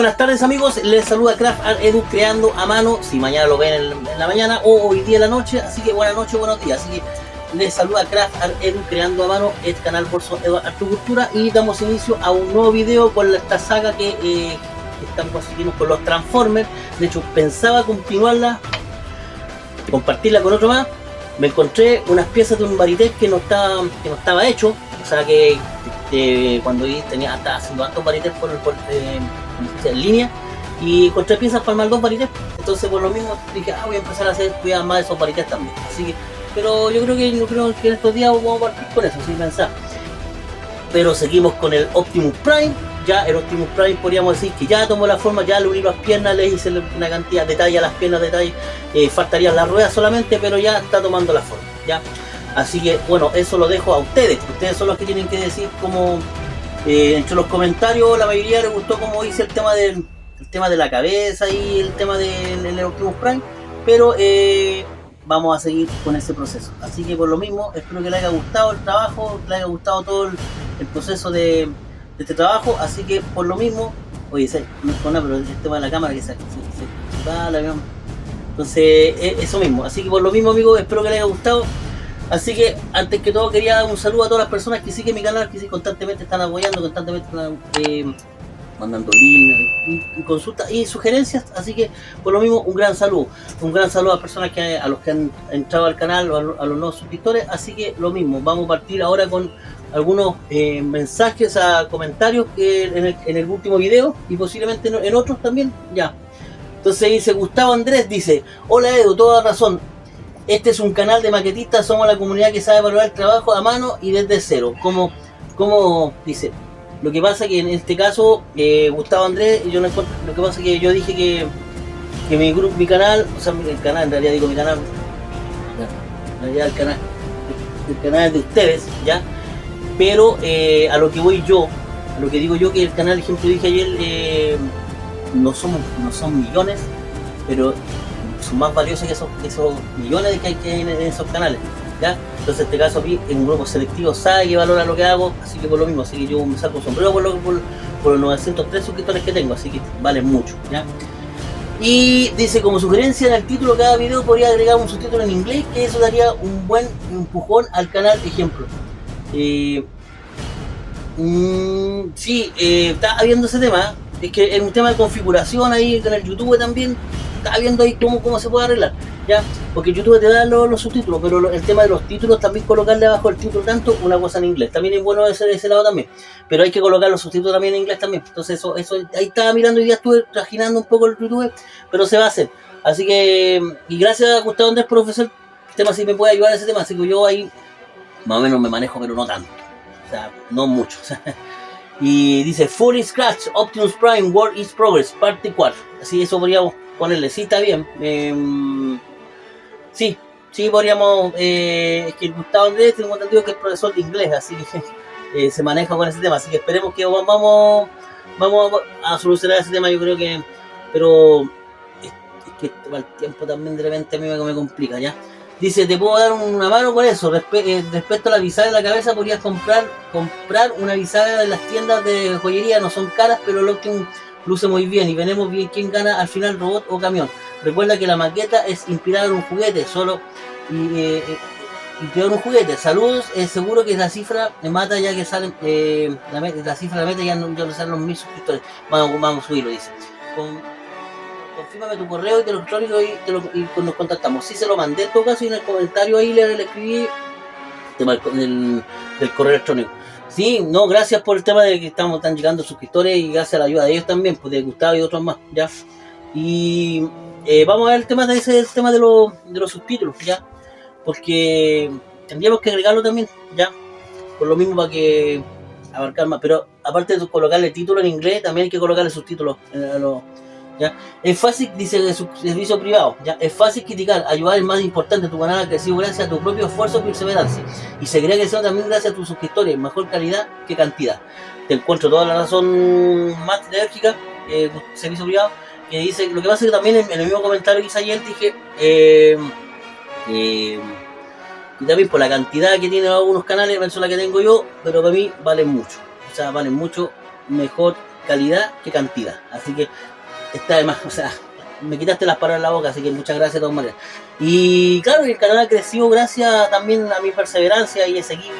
buenas tardes amigos, les saluda Craft Art Edu creando a mano, si mañana lo ven en la mañana o hoy día en la noche, así que buenas noches, buenos días, así que les saluda Craft Art Edu creando a mano, el canal por Edu Artocultura, y damos inicio a un nuevo video con esta saga que estamos siguiendo con los Transformers. De hecho pensaba continuarla, compartirla con otro más. Me encontré unas piezas de un Varitet que no estaba hecho, o sea que cuando estaba haciendo tantos Varitet en línea, y encontré piezas para armar 2 Varitet. Entonces por lo mismo dije, voy a empezar a hacer más de esos Varitet también. Así que, pero yo creo que en estos días vamos a partir con eso, sin pensar. Pero seguimos con el Optimus Prime. Ya el Optimus Prime podríamos decir que ya tomó la forma, ya le uní las piernas, le hice una cantidad de detalle a las piernas, faltarían las ruedas solamente, pero ya está tomando la forma, ya. Así que bueno, eso lo dejo a ustedes son los que tienen que decir como entre los comentarios. La mayoría les gustó como hice el tema de la cabeza y el tema del Optimus Prime, pero vamos a seguir con ese proceso. Así que por lo mismo, espero que les haya gustado el trabajo, les haya gustado todo el proceso de este trabajo. Así que por lo mismo, oye, no es con nada, pero el tema de la cámara que se va la misma. Entonces eso mismo, así que por lo mismo amigos, espero que les haya gustado. Así que antes que todo quería dar un saludo a todas las personas que siguen mi canal, que sí constantemente están apoyando, constantemente están mandando links y consultas y sugerencias. Así que por lo mismo un gran saludo a las personas a los que han entrado al canal o a los nuevos suscriptores. Así que lo mismo, vamos a partir ahora con algunos mensajes, comentarios en el último video y posiblemente en otros también, ya. Entonces dice Gustavo Andrés, dice: hola Edu, toda razón, este es un canal de maquetistas, somos la comunidad que sabe valorar el trabajo a mano y desde cero, como dice. Lo que pasa que en este caso, Gustavo Andrés, lo que pasa es que yo dije que mi canal, o sea, el canal, en realidad digo mi canal, en realidad el canal de ustedes, ya. Pero a lo que voy yo, a lo que digo yo, que el canal, ejemplo dije ayer, no son millones, pero son más valiosos que esos millones que hay en esos canales, ¿ya? Entonces en este caso aquí en un grupo selectivo sabe que valora lo que hago, así que por lo mismo, así que yo me saco un sombrero por los 903 suscriptores que tengo, así que valen mucho, ¿ya? Y dice, como sugerencia en el título de cada video podría agregar un subtítulo en inglés, que eso daría un buen empujón al canal, ejemplo. Sí, está viendo ese tema. Es que es un tema de configuración ahí en el YouTube también. Está viendo ahí cómo se puede arreglar, ya, porque YouTube te da los subtítulos, pero el tema de los títulos también, colocarle abajo el título tanto una cosa en inglés también es bueno de ese lado también, pero hay que colocar los subtítulos también en inglés también. Entonces eso ahí estaba mirando y ya estuve trajinando un poco el YouTube, pero se va a hacer. Así que, y gracias a Gustavo Andrés por ofrecer el tema, si me puede ayudar a ese tema. Así que yo ahí más o menos me manejo, pero no tanto, o sea, no mucho. Y dice Fully Scratch Optimus Prime Work is Progress parte 4. Así, eso podríamos ponerle, sí, está bien. Sí, podríamos. Es que Gustavo Andrés, tengo entendido que es profesor de inglés, así que se maneja con ese tema. Así que esperemos que vamos a solucionar ese tema, yo creo que. Pero es que el tiempo también de repente a mí me complica, ¿ya? Dice, te puedo dar una mano con eso. Respecto a la bisagra de la cabeza, podrías comprar una bisagra de las tiendas de joyería, no son caras, pero el Optimus luce muy bien y veremos bien quién gana al final, robot o camión. Recuerda que la maqueta es inspirada en un juguete, inspirada en un juguete. Saludos, seguro que la cifra me mata ya que salen, la cifra la meta ya no salen los 1000 suscriptores. Vamos a subirlo, dice. Confírmame tu correo electrónico y nos contactamos. Sí, se lo mandé en todo caso, y en el comentario ahí le escribí el del correo electrónico. Sí, no, gracias por el tema de que están llegando suscriptores y gracias a la ayuda de ellos también, pues de Gustavo y otros más, ya. Y vamos a ver el tema de los subtítulos, ya, porque tendríamos que agregarlo también, ya, por lo mismo para que abarcar más. Pero aparte de colocarle el título en inglés, también hay que colocarle subtítulos ¿ya? Es fácil, dice, de su servicio privado, ¿ya? Es fácil criticar, ayudar es más importante. Tu canal ha crecido gracias a tu propio esfuerzo y perseverancia, y seguirá creciendo también gracias a tus suscriptores, mejor calidad que cantidad. Te encuentro toda la razón, más enérgica, servicio privado, que dice, lo que pasa es que también en el mismo comentario que hice ayer dije y también por la cantidad que tienen algunos canales versus la que tengo yo, pero para mí valen mucho, o sea, valen mucho mejor calidad que cantidad. Así que está de más, o sea, me quitaste las palabras de la boca, así que muchas gracias de todas maneras. Y claro, el canal ha crecido gracias también a mi perseverancia, y he seguido,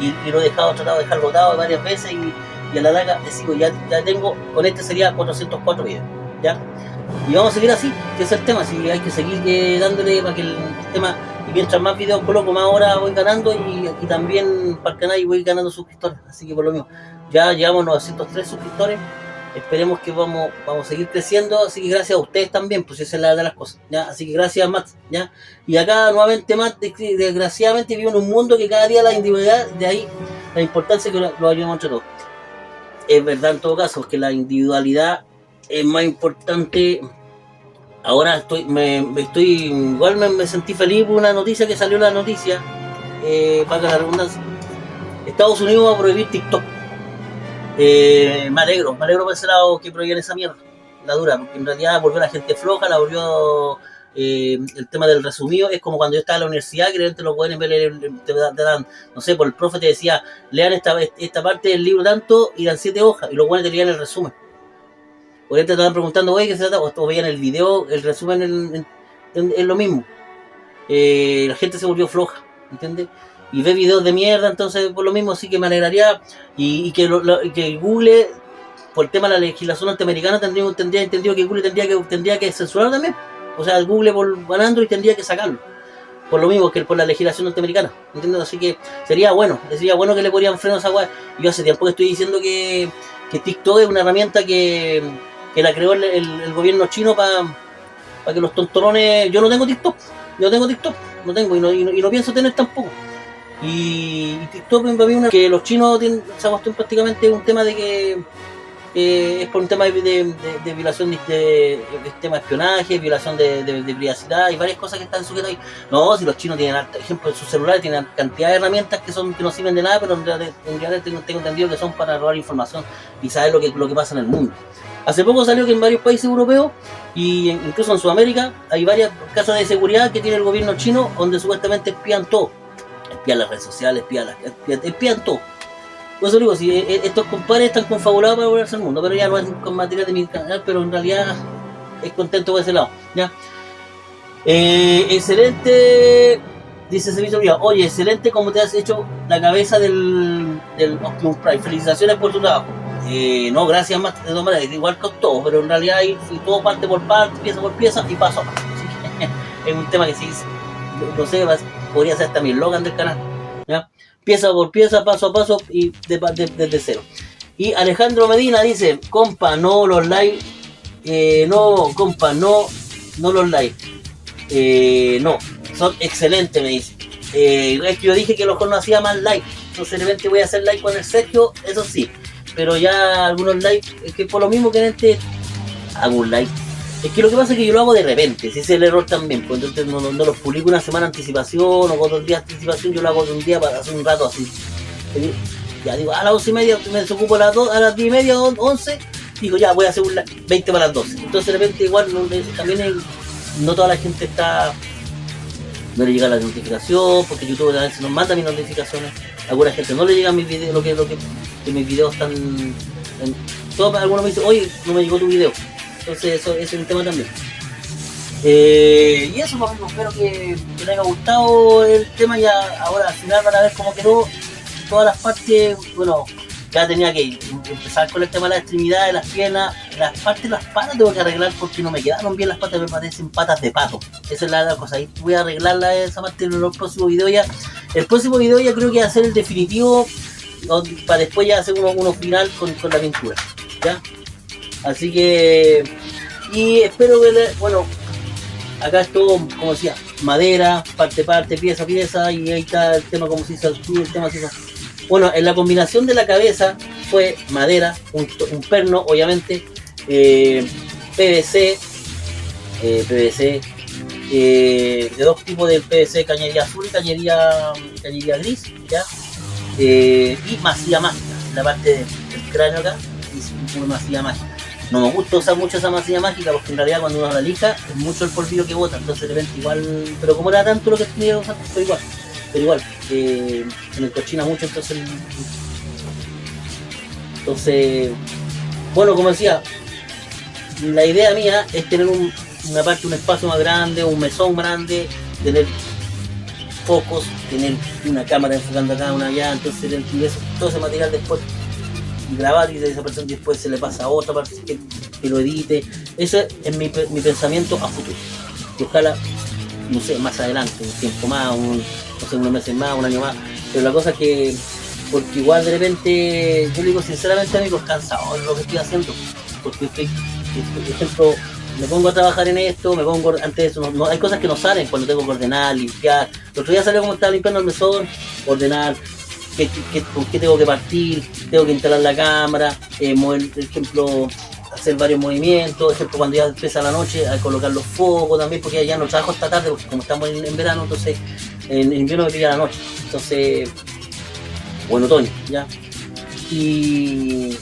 y lo he tratado de dejar botado varias veces, y a la larga te sigo, ya tengo, con este sería 404 videos, ¿ya? Y vamos a seguir así, que es el tema, así hay que seguir dándole para que el tema, y mientras más videos coloco, más horas voy ganando, y también para el canal voy ganando suscriptores, así que por lo mismo, ya llevamos 903 suscriptores. Esperemos que vamos a seguir creciendo, así que gracias a ustedes también, pues esa es la de las cosas, ¿ya? Así que gracias, Matt, ¿ya? Y acá nuevamente, Matt, desgraciadamente vivo en un mundo que cada día la individualidad, de ahí la importancia que lo ayudamos entre todos. Es verdad en todo caso, que la individualidad es más importante. Ahora igual me sentí feliz por una noticia que salió, la noticia, para que la redundancia, Estados Unidos va a prohibir TikTok. Me alegro por ese lado que prohíben esa mierda, la dura, porque en realidad volvió la gente floja, la volvió el tema del resumido. Es como cuando yo estaba en la universidad, que realmente lo pueden ver, te dan, no sé, por el profe te decía, lean esta parte del libro tanto, y dan 7 hojas, y los buenos te leían el resumen. Por ahí te estaban preguntando, oye, ¿qué se trata? O veían el video, el resumen es lo mismo. La gente se volvió floja, ¿entiendes? Y ve videos de mierda, entonces por lo mismo sí que me alegraría, y que Google, por el tema de la legislación norteamericana, tendría entendido que Google tendría que censurar también. O sea, el Google por Android tendría que sacarlo, por lo mismo que por la legislación norteamericana, ¿entiendes? Así que sería bueno que le ponían freno a esa weá. Yo hace tiempo que estoy diciendo que TikTok es una herramienta que la creó el gobierno chino para que los tontones. Yo no tengo TikTok, y no pienso tener tampoco. Y TikTok para mí que los chinos se ha puesto prácticamente un tema de que es por un tema de violación de tema de espionaje, violación de privacidad, y varias cosas que están sujetas ahí. No, si los chinos tienen, por ejemplo, en sus celulares tienen cantidad de herramientas que no sirven de nada, pero en realidad tengo entendido que son para robar información y saber lo que pasa en el mundo. Hace poco salió que en varios países europeos, y incluso en Sudamérica, hay varias casas de seguridad que tiene el gobierno chino, donde supuestamente espían todo. Espían las redes sociales, espían todo. Por eso digo, si estos compadres están confabulados para volverse al mundo, pero ya no es con material de mi canal, pero en realidad es contento por ese lado, ¿ya? Excelente, dice Servicio Privado. Oye, excelente como te has hecho la cabeza del Optimus Prime. Felicitaciones por tu trabajo. No, gracias más de todas maneras, igual con todo, pero en realidad todo parte por parte, pieza por pieza y paso a paso. Así que es un tema que sí, no sé, podría ser hasta mi eslogan del canal, ¿ya? Pieza por pieza, paso a paso, y desde cero. Y Alejandro Medina dice, compa, no los likes, no, compa, no los likes, no, son excelentes, me dice. Es que yo dije que a lo mejor no hacía más likes, entonces de repente voy a hacer like con el Sergio, eso sí, pero ya algunos likes, es que por lo mismo que en este hago un like. Es que lo que pasa es que yo lo hago de repente, si es el error también, pues entonces no los publico una semana de anticipación o con 2 días de anticipación, yo lo hago de un día para hacer un rato así. Ya digo, a las 11:30 me desocupo a las 10:30, 11, digo ya voy a hacer un 20 para las 12. Entonces de repente igual también no toda la gente no le llega la notificación, porque YouTube a veces nos manda mis notificaciones, a alguna gente no le llegan mis videos, lo que mis videos están algunos me dicen, oye, no me llegó tu video. Entonces eso es un tema también. Y eso, amigos, espero que les haya gustado el tema. Ya ahora al final van a ver cómo quedó todas las partes. Bueno, ya tenía que empezar con el tema de las extremidades, las piernas, las partes de las patas tengo que arreglar porque no me quedaron bien las patas, me parecen patas de pato. Esa es la cosa, ahí voy a arreglar esa parte en los próximos videos ya. El próximo video ya creo que va a ser el definitivo, para después ya hacer uno final con la pintura, ¿ya? Así que, y espero que, bueno, acá es todo, como decía, madera, parte, pieza, y ahí está el tema como se hizo el tema se hizo. Bueno, en la combinación de la cabeza fue madera, un perno, obviamente, PVC, de 2 tipos de PVC, cañería azul y cañería gris, ¿ya? Y masilla mágica, la parte del cráneo acá, y una masilla mágica. No me gusta usar mucho esa masilla mágica porque en realidad cuando uno la lija es mucho el polvillo que bota, entonces de repente igual, pero como era tanto lo que tenía que usar, pero igual, se me cochina mucho, entonces Entonces, bueno, como decía, la idea mía es tener una parte, un espacio más grande, un mesón grande, tener focos, tener una cámara enfocando acá, una allá, entonces todo ese material después grabar y de esa persona después se le pasa a otra parte que lo edite. Eso es mi pensamiento a futuro. Y ojalá, no sé, más adelante, un tiempo más, no sé, unos meses más, un año más. Pero la cosa es que, porque igual de repente, yo le digo sinceramente, amigos, cansado de lo que estoy haciendo. Porque estoy, por ejemplo, me pongo a trabajar en esto, antes de eso, hay cosas que no salen cuando tengo que ordenar, limpiar. El otro día salió como estaba limpiando el mesón, ordenar, con qué tengo que partir, tengo que instalar la cámara, por ejemplo, hacer varios movimientos, por ejemplo, cuando ya empieza la noche, a colocar los focos también, porque ya no trabajo hasta tarde, porque como estamos en verano, entonces en invierno me pilla la noche, entonces, o en otoño, ya. Y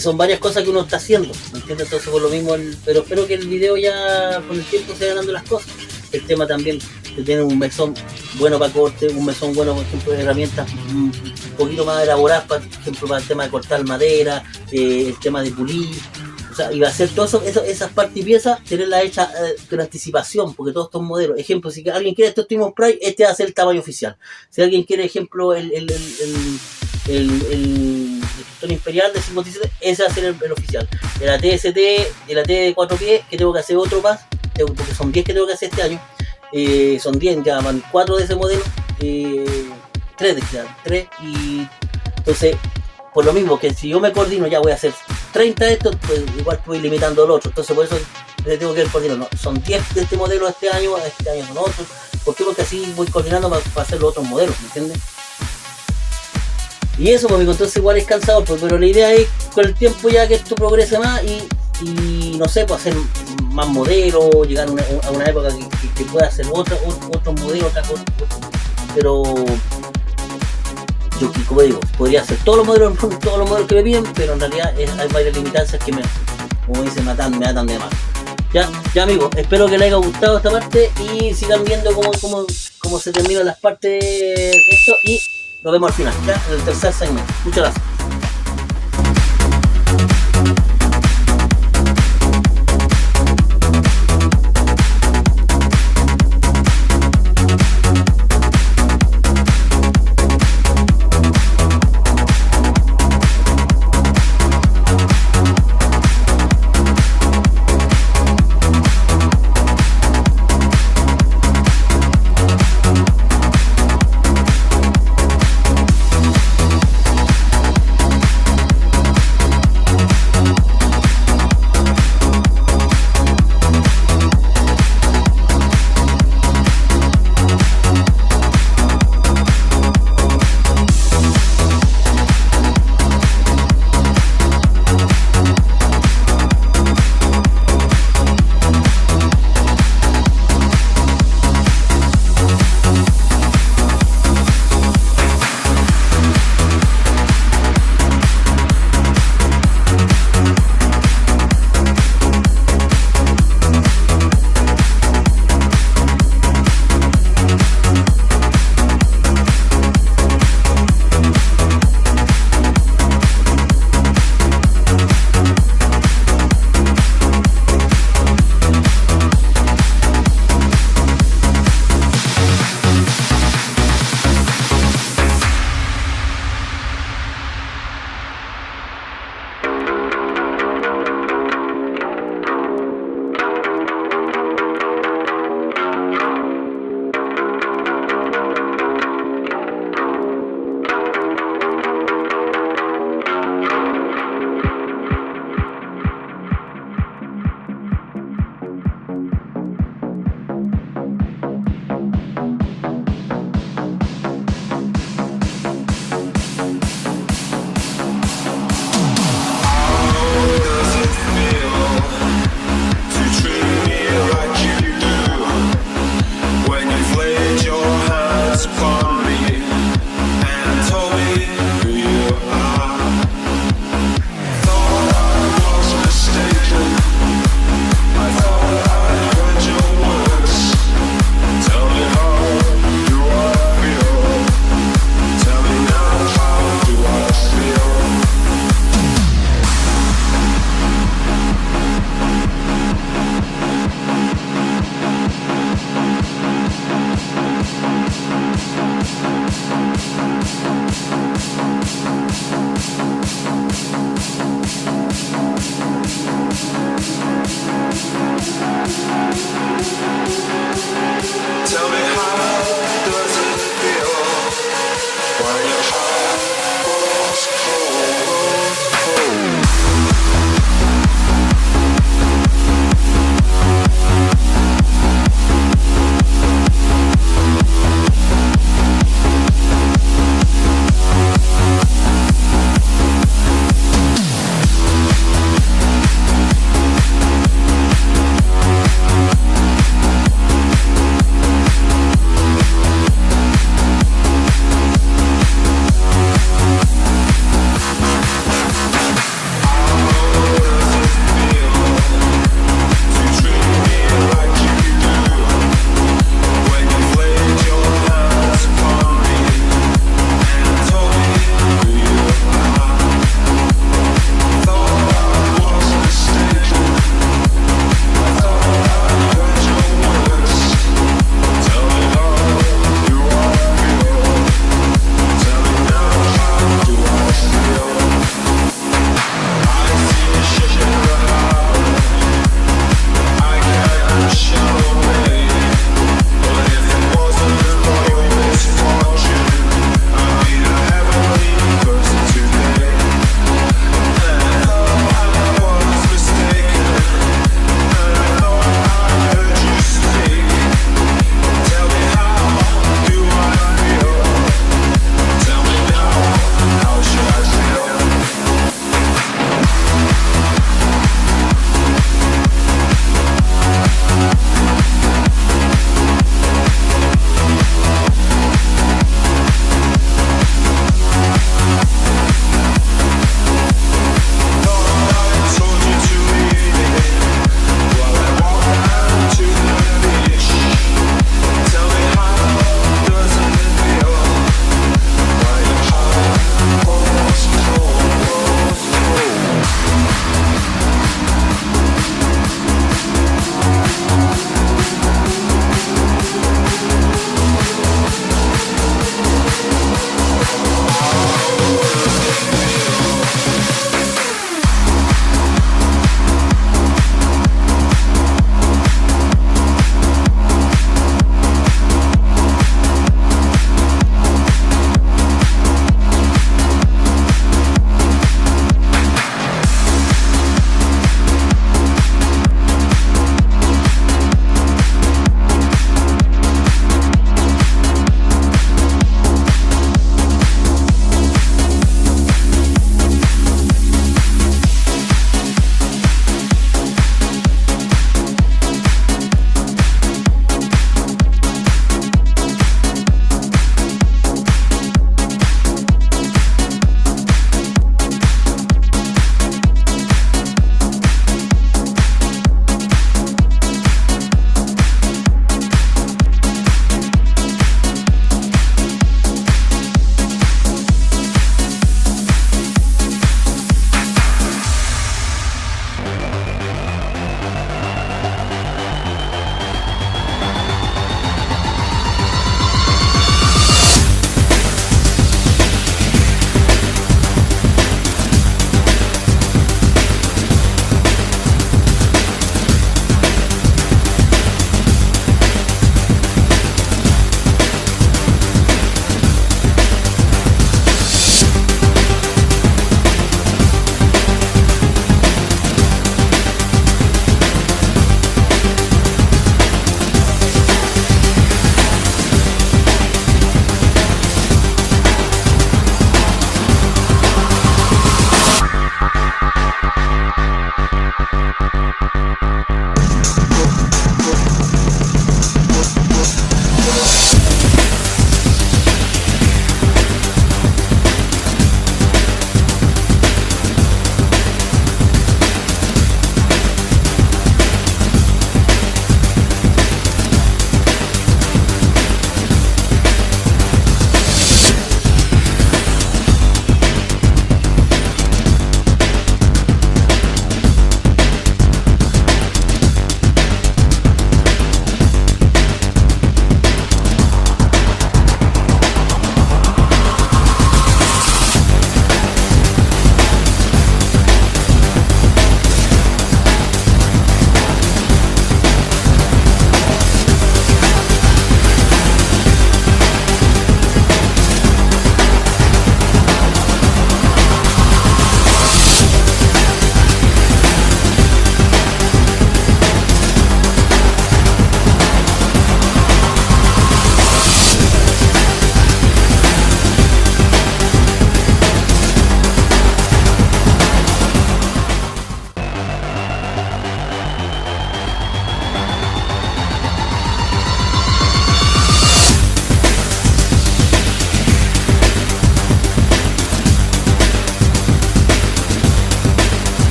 son varias cosas que uno está haciendo, ¿me entiendes? Entonces por lo mismo, pero espero que el video ya con el tiempo se vayan dando las cosas. El tema también de tener un mesón bueno para corte, un mesón bueno, por ejemplo, de herramientas un poquito más elaboradas, por ejemplo, para el tema de cortar madera, el tema de pulir, o sea, y va a hacer todo eso, esas partes y piezas, tenerlas hechas con anticipación, porque todos estos modelos, ejemplo, si alguien quiere este Optimus Prime, este va a ser el tamaño oficial. Si alguien quiere, ejemplo, el pistón imperial de 57, ese va a ser el oficial. El AT-ST, el AT 4 pies, que tengo que hacer otro más, porque son 10 que tengo que hacer este año. Son 10, ya van 4 de ese modelo, 3 de este, 3, y entonces, por lo mismo que si yo me coordino, ya voy a hacer 30 de estos, pues igual estoy limitando el otro, entonces por eso le tengo que ir coordinando. No, son 10 de este modelo este año son otros. ¿Por qué? Porque así voy coordinando para hacer los otros modelos, ¿me entiendes? Y eso, pues, entonces igual es cansador, pues, pero la idea es con el tiempo ya que esto progrese más y no sé, pues hacer más modelos, llegar a una época que pueda hacer otros modelos, otra cosa. Pero yo, como digo, podría hacer todos los modelos que me piden, pero en realidad hay varias limitancias que como dicen, me atan de más. Ya amigos, espero que les haya gustado esta parte y sigan viendo cómo se terminan las partes de esto y nos vemos al final, ya en el tercer segmento. Muchas gracias.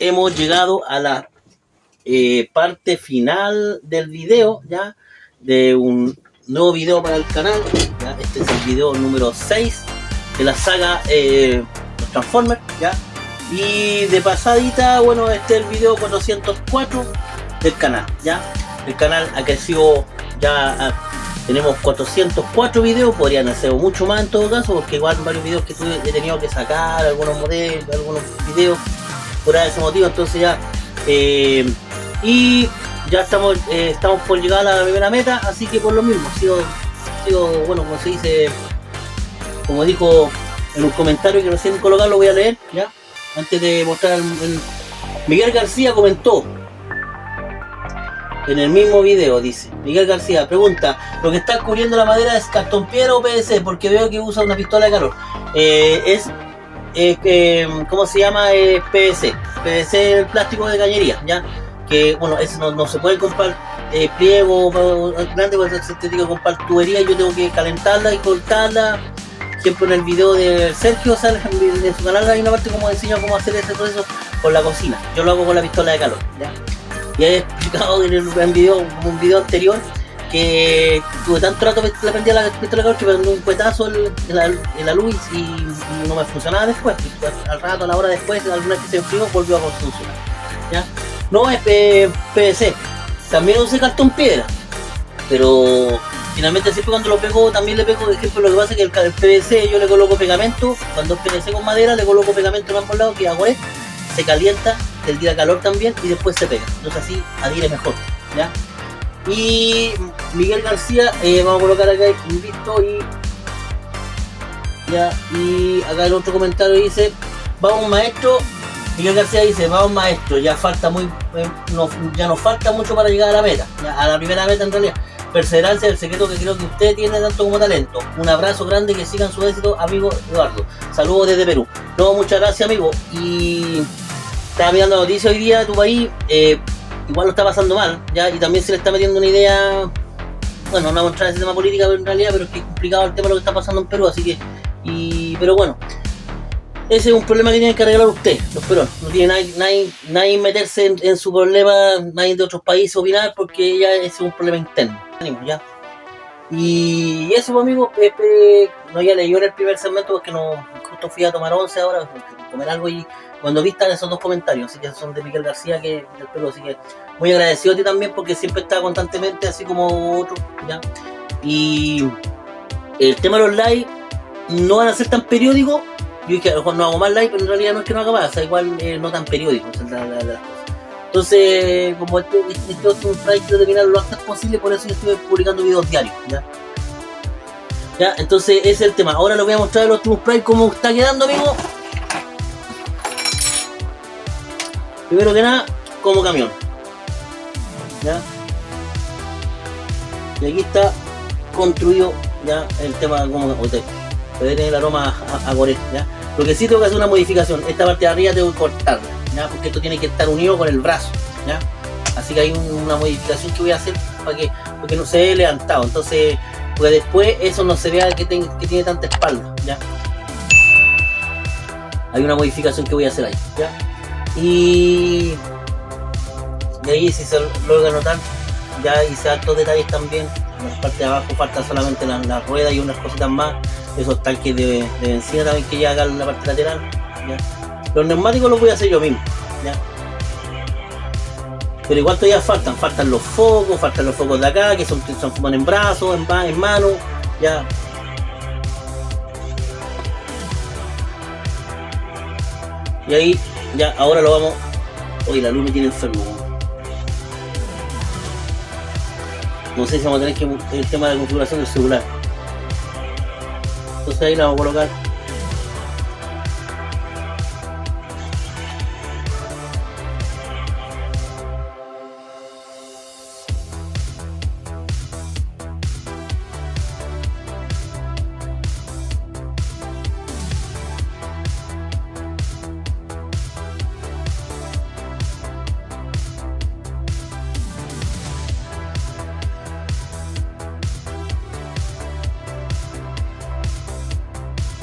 hemos llegado a la parte final del video, ya, de un nuevo video para el canal. ¿Ya? Este es el video número 6 de la saga Transformers, ¿ya? Y de pasadita, bueno, este es el video 404 del canal, ¿ya? El canal ha crecido, ya tenemos 404 videos, podrían hacer mucho más en todo caso, porque igual varios videos que he tenido que sacar, algunos modelos, algunos videos, por ese motivo, entonces ya... y ya estamos por llegar a la primera meta, así que por lo mismo, ha sido bueno, como se dice, como dijo en un comentario que recién colocado, lo voy a leer, ya, antes de mostrar Miguel García comentó en el mismo video, dice, Miguel García pregunta, ¿lo que está cubriendo la madera es cartón piedra o PVC? Porque veo que usa una pistola de calor. ¿Cómo se llama? PVC. PVC, el plástico de cañería, ya. Que bueno, eso no se puede comprar pliego grande, porque se tiene que comprar tubería y yo tengo que calentarla y cortarla. Siempre en el video de Sergio, sale en su canal hay una parte como enseña cómo hacer ese proceso con la cocina. Yo lo hago con la pistola de calor, ¿ya? Y he explicado en un video anterior que tuve tanto rato que le prendía la pistola de calor que me dio un cuetazo en la luz y no me funcionaba después. Al rato, a la hora después, alguna vez que se enfrió, volvió a funcionar, ¿ya? No es PVC, también usé cartón piedra, pero finalmente siempre cuando lo pego también le pego, por ejemplo, lo que pasa es que el PVC yo le coloco pegamento, cuando es PVC con madera le coloco pegamento en ambos lados que hago esto, se calienta, te tira calor también y después se pega, entonces así adhiere mejor, ¿ya? Y Miguel García, vamos a colocar acá listo y acá el otro comentario dice, vamos maestro. Miguel García dice, vamos maestro, ya nos falta mucho para llegar a la meta, ya, a la primera meta en realidad. Perseverancia es el secreto que creo que usted tiene tanto como talento. Un abrazo grande, que sigan su éxito, amigo Eduardo. Saludos desde Perú. No, muchas gracias, amigo. Y estaba mirando noticias hoy día de tu país, igual lo está pasando mal, ya, y también se le está metiendo una idea, bueno, no vamos a entrar en ese tema política en realidad, pero es que es complicado el tema de lo que está pasando en Perú, así que, pero bueno. Ese es un problema que tienen que arreglar ustedes, los peruanos. No tiene nadie meterse en su problema, nadie de otros países opinar, porque ya ese es un problema interno. Ánimo, ya. Y eso, amigos, no, ya le lloré el primer segmento porque no, justo fui a tomar 11 ahora, comer algo y cuando viste esos dos comentarios, así que son de Miguel García, que del Perú, así que muy agradecido a ti también porque siempre está constantemente, así como otro, ya. Y el tema de los live no van a ser tan periódicos. Yo dije, a lo mejor no hago más live, pero en realidad no es que no haga más, o sea, igual no tan periódico, o sea, las cosas. Entonces, como este otro strike quiero terminar lo antes posible, por eso yo estoy publicando videos diarios, ¿ya? Entonces ese es el tema. Ahora les voy a mostrar el Optimus Prime cómo está quedando, amigo. Primero que nada, como camión, ¿ya? Y aquí está construido ya el tema como hotel. Puede tener el aroma a goré, ¿ya? Lo que sí tengo que hacer una modificación, esta parte de arriba tengo que cortarla, ¿ya? Porque esto tiene que estar unido con el brazo, ¿ya? Así que hay una modificación que voy a hacer porque no se ve levantado, entonces, porque después eso no se vea que tiene tanta espalda, ¿ya? Hay una modificación que voy a hacer ahí, ¿ya? Y ahí si se logra notar, ya hice altos detalles también. En la parte de abajo falta solamente la rueda y unas cositas más. Esos tanques de benzina también que ya acá en la parte lateral, ¿ya? Los neumáticos los voy a hacer yo mismo, ¿ya? Pero igual todavía faltan los focos de acá que se transforman en brazos, en manos, ¿ya? Y ahí ya ahora lo vamos. Oye, la luz me tiene enfermo. No sé si vamos a tener que el tema de la configuración del celular. Entonces ahí la vamos a colocar.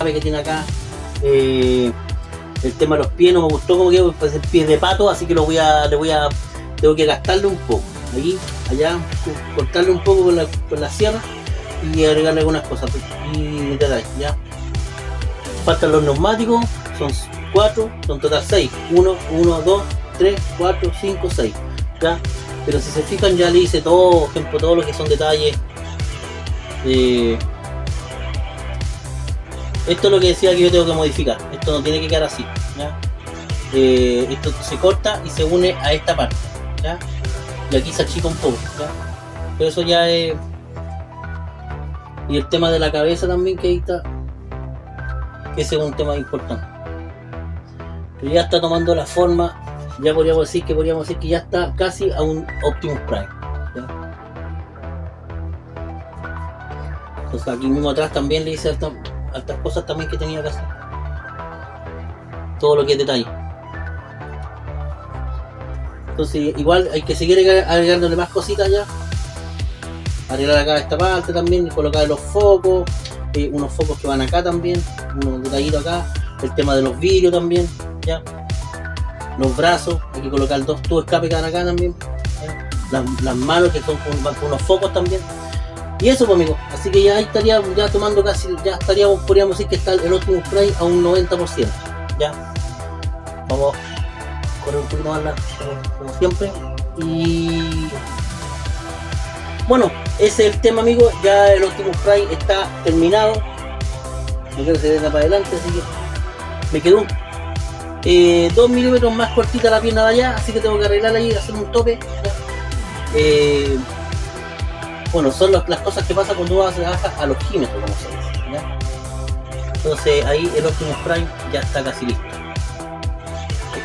Que tiene acá El tema de los pies no me gustó como quedó, pues el pie de pato, así que tengo que gastarle un poco. Aquí, allá, cortarle un poco con la sierra y agregarle algunas cosas. Y detalles, ya. Faltan los neumáticos, son 4, son total 6. 1, 2, 3, 4, 5, 6. ¿Ya? Pero si se fijan ya le hice todo, por ejemplo, todo lo que son detalles. Esto es lo que decía que yo tengo que modificar. Esto no tiene que quedar así, ¿ya? Esto se corta y se une a esta parte, ¿ya? Y aquí se achica un poco, ¿ya? Pero eso ya es... Y el tema de la cabeza también, que ahí está, que ese es un tema importante. Pero ya está tomando la forma, ya podríamos decir que ya está casi a un Optimus Prime, ¿ya? Entonces aquí mismo atrás también le hice altas cosas también que tenía que hacer. Todo lo que es detalle. Entonces igual hay que seguir agregándole más cositas ya. Arreglar acá esta parte también, colocar los focos, unos focos que van acá también, unos detallitos acá, el tema de los vidrios también, ya. Los brazos, hay que colocar dos tubos escape que van acá también, las manos que van con unos focos también. Y eso, pues, amigos, así que ya ahí estaría ya tomando casi, ya estaríamos, podríamos decir que está el Optimus Prime a un 90%, ya. Vamos a correr un poquito más como siempre. Y bueno, ese es el tema, amigos. Ya el Optimus Prime está terminado. No quiero que se venga para adelante, así que me quedó 2 milímetros más cortita la pierna de allá, así que tengo que arreglarla ahí, hacer un tope, ¿ya? Bueno, son las cosas que pasan cuando uno se baja al ojímetro, como se dice, ¿ya? Entonces ahí el Optimus Prime ya está casi listo.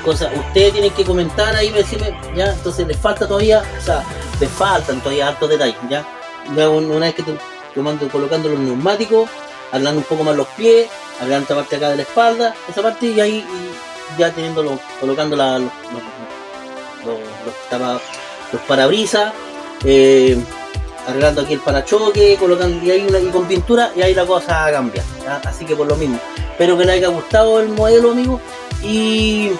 Ustedes tienen que comentar ahí, decirme, ya, entonces les falta todavía, o sea, les faltan todavía hartos detalles, ya. Ya una vez que te mando colocando los neumáticos, arreglando un poco más los pies, arreglando esta parte acá de la espalda, esa parte, y ahí y ya colocando los parabrisas, arreglando aquí el parachoque, colocando y ahí y con pintura, y ahí la cosa cambia, ¿ya? Así que por lo mismo, espero que les haya gustado el modelo, amigos, y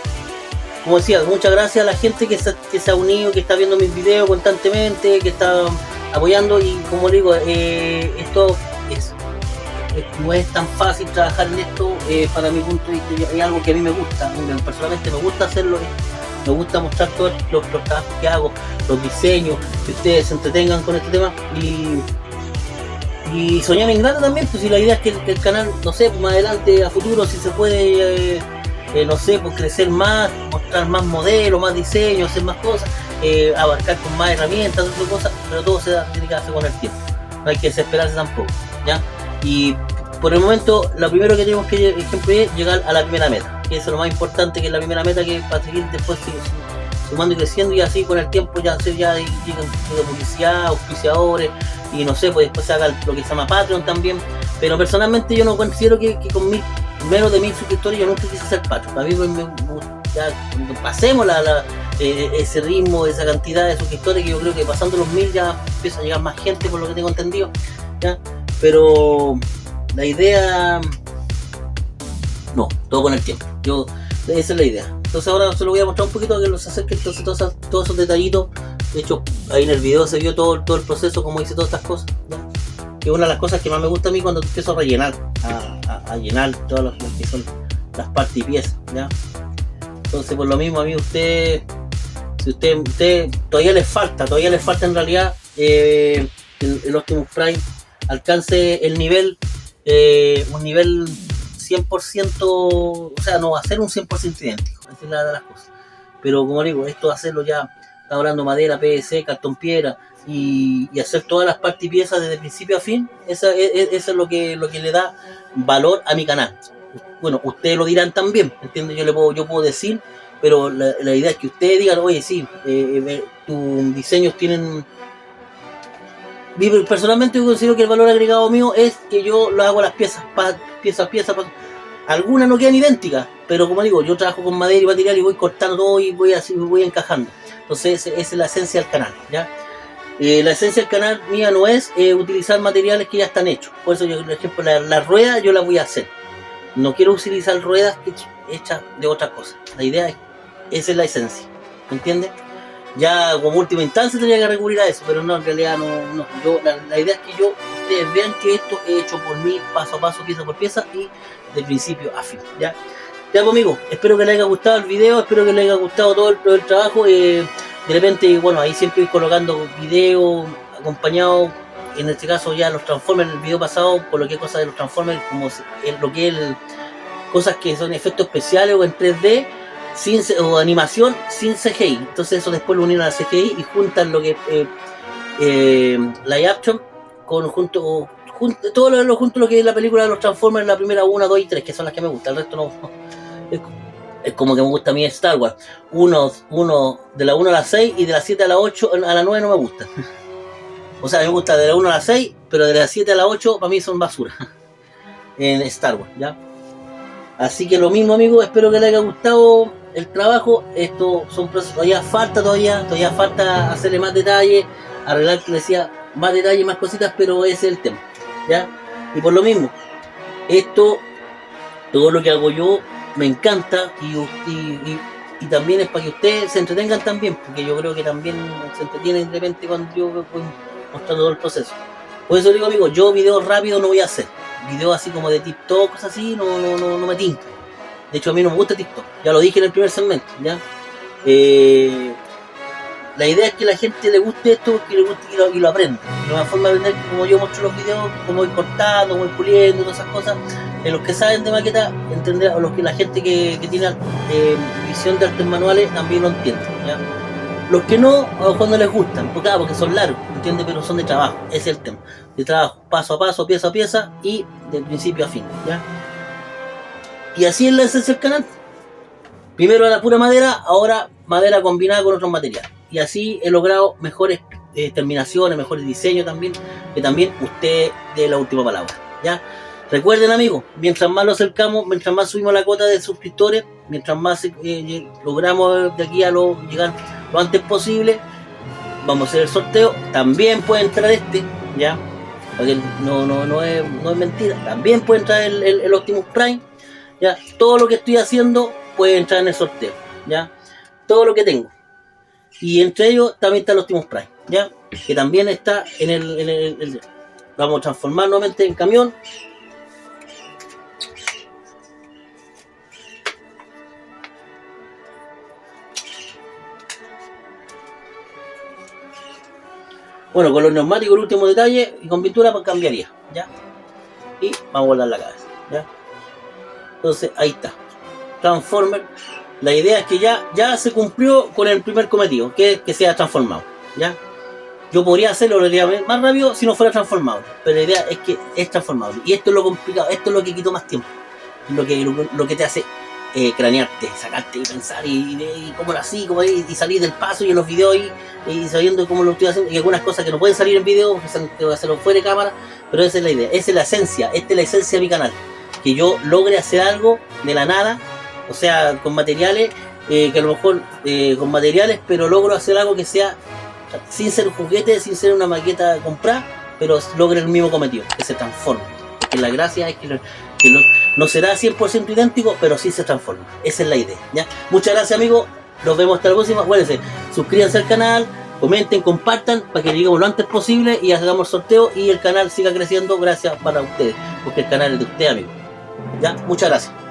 como decía, muchas gracias a la gente que se ha unido, que está viendo mis videos constantemente, que está apoyando. Y como digo, esto no es tan fácil trabajar en esto, para mi punto de vista. Es algo que a mí me gusta, personalmente me gusta hacerlo, me gusta mostrar todos los trabajos que hago, los diseños, que ustedes se entretengan con este tema y soñar en grande también. Pues si la idea es que el canal, no sé, más adelante, a futuro, si se puede, no sé, pues crecer más, mostrar más modelos, más diseños, hacer más cosas, abarcar con más herramientas, otras cosas, pero todo tiene que hacer con el tiempo, no hay que desesperarse tampoco, ¿ya? Y por el momento, lo primero que tenemos que, ejemplo, es llegar a la primera meta, que eso es lo más importante, que es la primera meta, que para seguir después sumando y creciendo, y así con el tiempo ya llegan publicidad, auspiciadores, y no sé, pues después se haga lo que se llama Patreon también. Pero personalmente yo no considero que con menos de 1000 suscriptores yo nunca quise ser Patreon. A mí ya cuando pasemos ese ritmo, esa cantidad de suscriptores, que yo creo que pasando los 1000 ya empieza a llegar más gente, por lo que tengo entendido, ¿ya? Pero la idea, no, todo con el tiempo. Esa es la idea. Entonces ahora se lo voy a mostrar un poquito, que los acerque, entonces todos esos detallitos. De hecho, ahí en el video se vio todo el proceso, como hice todas estas cosas, ¿ya? Que es una de las cosas que más me gusta a mí cuando empiezo a rellenar, a llenar todas las que son las partes y piezas, ¿ya? Entonces, por lo mismo, a mí si usted todavía les falta en realidad, el Optimus Prime alcance el nivel, un nivel 100%, o sea, no va a ser un 100% idéntico, esa es la de las cosas. Pero como digo, esto de hacerlo ya, está hablando madera, PVC, cartón piedra, y hacer todas las partes y piezas desde principio a fin, eso es lo que le da valor a mi canal. Bueno, ustedes lo dirán también, ¿entiendes? Yo puedo decir, pero la idea es que ustedes digan, oye, sí, tus diseños tienen... Personalmente yo considero que el valor agregado mío es que yo lo hago las piezas, algunas no quedan idénticas, pero como digo, yo trabajo con madera y material y voy cortando todo y voy encajando. Entonces esa es la esencia del canal, ¿ya? La esencia del canal mía no es utilizar materiales que ya están hechos. Por eso yo, por ejemplo, las ruedas yo las voy a hacer. No quiero utilizar ruedas hecha de otras cosas. La idea es, esa es la esencia, ¿me entiendes? Ya como última instancia tendría que recurrir a eso, pero no, en realidad no. La idea es que ustedes vean que esto es hecho por mí, paso a paso, pieza por pieza y de principio a fin, ¿ya? Ya, pues, amigos, espero que les haya gustado el video, espero que les haya gustado todo el trabajo. De repente, bueno, ahí siempre voy colocando videos acompañados, en este caso ya los Transformers. En el video pasado coloqué cosas de los Transformers, como lo que es cosas que son efectos especiales o en 3D, o animación sin CGI. Entonces eso después lo unieron a CGI y juntan lo que live action con todo lo que es la película de los Transformers, la primera 1, 2 y 3, que son las que me gustan. El resto no. Es como que me gusta a mí Star Wars. Uno de la 1 a la 6 y de la 7 a la 8 a la 9 no me gusta. O sea, me gusta de la 1 a la 6, pero de la 7 a la 8 para mí son basura en Star Wars, ¿ya? Así que lo mismo, amigos, espero que les haya gustado el trabajo. Esto son procesos, todavía falta hacerle más detalles, arreglar, que decía, más detalles, más cositas, pero ese es el tema, ¿ya? Y por lo mismo, todo lo que hago yo me encanta y también es para que ustedes se entretengan también, porque yo creo que también se entretienen de repente cuando yo voy mostrando todo el proceso. Por eso digo, amigos, yo videos rápidos no voy a hacer. Videos así como de TikTok, cosas así, no me tinca. De hecho, a mí no me gusta TikTok. Ya lo dije en el primer segmento, ¿ya? La idea es que la gente le guste esto, que le guste y lo aprenda. La mejor forma de aprender, como yo muestro los videos, como voy cortando, como voy puliendo, todas esas cosas. Los que saben de maqueta, entender, o la gente que tiene visión de artes manuales también lo entiende, ¿ya? Los que no, a lo mejor no les gustan, porque son largos, ¿entiendes? Pero son de trabajo, ese es el tema. De trabajo, paso a paso, pieza a pieza y de principio a fin, ¿ya? Y así es la esencia del canal. Primero la pura madera, ahora madera combinada con otros materiales. Y así he logrado mejores terminaciones, mejores diseños también, que también usted dé la última palabra, ¿ya? Recuerden, amigos, mientras más lo acercamos, mientras más subimos la cuota de suscriptores, mientras más logramos de aquí a llegar lo antes posible, vamos a hacer el sorteo. También puede entrar ¿ya? Porque no es mentira. También puede entrar el Optimus Prime, ¿ya? Todo lo que estoy haciendo puede entrar en el sorteo, ¿ya? Todo lo que tengo. Y entre ellos también está el Optimus Prime, ¿ya? Que también está en el vamos a transformar nuevamente en camión. Bueno, con los neumáticos, el último detalle, y con pintura pues cambiaría, ¿ya? Y vamos a guardar la cabeza, ¿ya? Entonces, ahí está. Transformer. La idea es que ya se cumplió con el primer cometido, que es que sea transformado, ¿ya? Yo podría hacerlo más rápido si no fuera transformable, pero la idea es que es transformable. Y esto es lo complicado, esto es lo que quitó más tiempo. Lo que te hace cranearte, sacarte y pensar y cómo así, y salir del paso y en los videos y sabiendo cómo lo estoy haciendo, y algunas cosas que no pueden salir en video porque tengo que hacerlo fuera de cámara, pero esa es la idea, esa es la esencia, esta es la esencia de mi canal, que yo logre hacer algo de la nada, o sea, con materiales, que a lo mejor con materiales, pero logro hacer algo que sea sin ser un juguete, sin ser una maqueta comprada, pero logre el mismo cometido, que se transforme. Porque la gracia es que no será 100% idéntico, pero sí se transforma. Esa es la idea, ¿ya? Muchas gracias, amigos. Nos vemos hasta la próxima. Acuérdense, suscríbanse al canal, comenten, compartan para que lleguemos lo antes posible y hagamos el sorteo y el canal siga creciendo gracias para ustedes, porque el canal es de ustedes, amigos. ¿Ya? Muchas gracias.